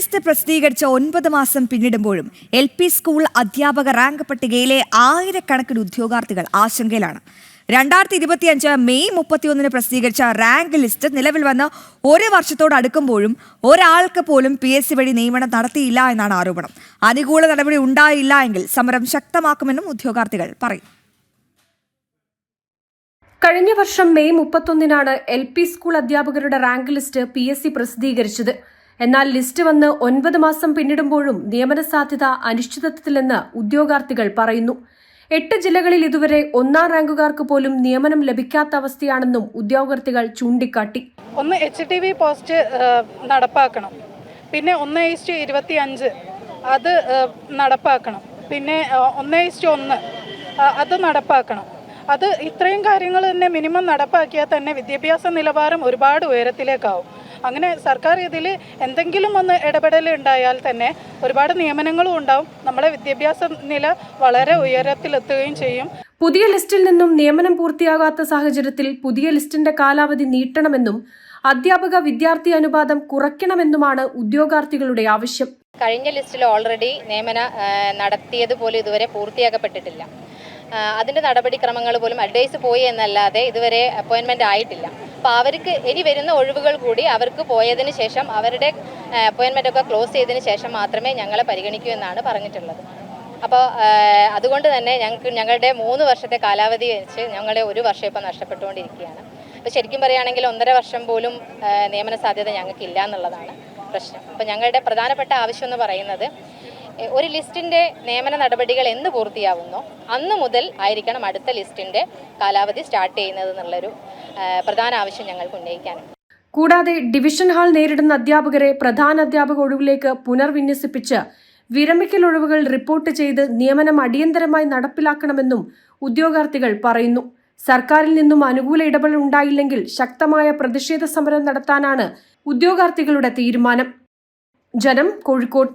List പ്രസിദ്ധീകരിച്ച 9 മാസം പിന്നിടുമ്പോഴും LP school അധ്യാപക റാങ്ക് പട്ടികയിലെ ആയിരക്കണക്കിന് ഉദ്യോഗാർത്ഥികൾ ആശങ്കയിലാണ്. 2025 മെയ് 31 പ്രസിദ്ധീകരിച്ച റാങ്ക് ലിസ്റ്റ് നിലവിൽ വന്ന് ഒരു വർഷത്തോടടുക്കുമ്പോഴും ഒരാൾക്ക് പോലും PSC വഴി നിയമനം നടത്തിയില്ല എന്നാണ് ആരോപണം. അനുകൂല നടപടി ഉണ്ടായില്ല എങ്കിൽ സമരം ശക്തമാക്കുമെന്നും ഉദ്യോഗാർത്ഥികൾ പറയും. കഴിഞ്ഞ വർഷം മെയ് 31 LP സ്കൂൾ അധ്യാപകരുടെ റാങ്ക് ലിസ്റ്റ് PSC പ്രസിദ്ധീകരിച്ചത്. എന്നാൽ ലിസ്റ്റ് വന്ന് 9 മാസം പിന്നിടുമ്പോഴും നിയമന സാധ്യത അനിശ്ചിതത്വത്തിലെന്ന് ഉദ്യോഗാർത്ഥികൾ പറയുന്നു. 8 ജില്ലകളിൽ ഇതുവരെ 1-ാം റാങ്കുകാർക്ക് പോലും നിയമനം ലഭിക്കാത്ത അവസ്ഥയാണെന്നും ഉദ്യോഗാർത്ഥികൾ ചൂണ്ടിക്കാട്ടി. ഒന്ന് HTV പോസ്റ്റ് നടപ്പാക്കണം, പിന്നെ 1:25 അത് നടപ്പാക്കണം, പിന്നെ 1:1 അത് നടപ്പാക്കണം. അത് ഇത്രയും കാര്യങ്ങൾ തന്നെ മിനിമം നടപ്പാക്കിയാൽ തന്നെ വിദ്യാഭ്യാസ നിലവാരം ഒരുപാട് ഉയരത്തിലേക്കാവും. അങ്ങനെ സർക്കാർ ഇതിൽ എന്തെങ്കിലും ഒന്ന് ഇടപെടൽ ഉണ്ടായാൽ തന്നെ ഒരുപാട് നിയമനങ്ങളും ഉണ്ടാവും. നമ്മളെ വിദ്യാഭ്യാസ നില വളരെ ഉയരത്തിലെത്തുകയും ചെയ്യും. പുതിയ ലിസ്റ്റിൽ നിന്നും നിയമനം പൂർത്തിയാകാത്ത സാഹചര്യത്തിൽ പുതിയ ലിസ്റ്റിന്റെ കാലാവധി നീട്ടണമെന്നും അധ്യാപക വിദ്യാർത്ഥി അനുപാതം കുറയ്ക്കണമെന്നുമാണ് ഉദ്യോഗാർത്ഥികളുടെ ആവശ്യം. കഴിഞ്ഞ ലിസ്റ്റിൽ ഓൾറെഡി നിയമനം നടത്തിയതുപോലെ ഇതുവരെ പൂർത്തിയാക്കപ്പെട്ടിട്ടില്ല. അതിൻ്റെ നടപടിക്രമങ്ങൾ പോലും അഡ്വൈസ് പോയി എന്നല്ലാതെ ഇതുവരെ അപ്പോയിൻമെൻ്റ് ആയിട്ടില്ല. അപ്പോൾ അവർക്ക് ഇനി വരുന്ന ഒഴിവുകൾ കൂടി അവർക്ക് പോയതിന് ശേഷം അവരുടെ അപ്പോയിൻമെൻ്റൊക്കെ ക്ലോസ് ചെയ്തതിന് ശേഷം മാത്രമേ ഞങ്ങളെ പരിഗണിക്കൂ എന്നാണ് പറഞ്ഞിട്ടുള്ളത്. അപ്പോൾ അതുകൊണ്ട് തന്നെ ഞങ്ങളുടെ 3 വർഷത്തെ കാലാവധി വെച്ച് ഞങ്ങളുടെ 1 വർഷം ഇപ്പോൾ നഷ്ടപ്പെട്ടുകൊണ്ടിരിക്കുകയാണ്. അപ്പോൾ ശരിക്കും പറയുകയാണെങ്കിൽ 1.5 വർഷം പോലും നിയമന സാധ്യത ഞങ്ങൾക്കില്ല എന്നുള്ളതാണ് പ്രശ്നം. അപ്പോൾ ഞങ്ങളുടെ പ്രധാനപ്പെട്ട ആവശ്യം എന്ന് പറയുന്നത് ഒരു ലിസ്റ്റിൻ്റെ നിയമന നടപടികൾ എന്ന് പൂർത്തിയാവുന്നോ അന്ന് മുതൽ ആയിരിക്കണം അടുത്ത ലിസ്റ്റിൻ്റെ കാലാവധി സ്റ്റാർട്ട് ചെയ്യുന്നത് എന്നുള്ളൊരു പ്രധാന ആവശ്യം ഞങ്ങൾക്ക് ഉന്നയിക്കാനുണ്ട്. കൂടാതെ ഡിവിഷൻ ഹാൾ നേരിടുന്ന അധ്യാപകരെ പ്രധാന അധ്യാപക ഒഴിവിലേക്ക് പുനർവിന്യസിപ്പിച്ച് വിരമിക്കൽ ഒഴിവുകൾ റിപ്പോർട്ട് ചെയ്ത് നിയമനം അടിയന്തരമായി നടപ്പിലാക്കണമെന്നും ഉദ്യോഗാർത്ഥികൾ പറയുന്നു. സർക്കാരിൽ നിന്നും അനുകൂല ഇടപെടൽ ഉണ്ടായില്ലെങ്കിൽ ശക്തമായ പ്രതിഷേധ സമരം നടത്താനാണ് ഉദ്യോഗാർത്ഥികളുടെ തീരുമാനം. ജനം, കോഴിക്കോട്.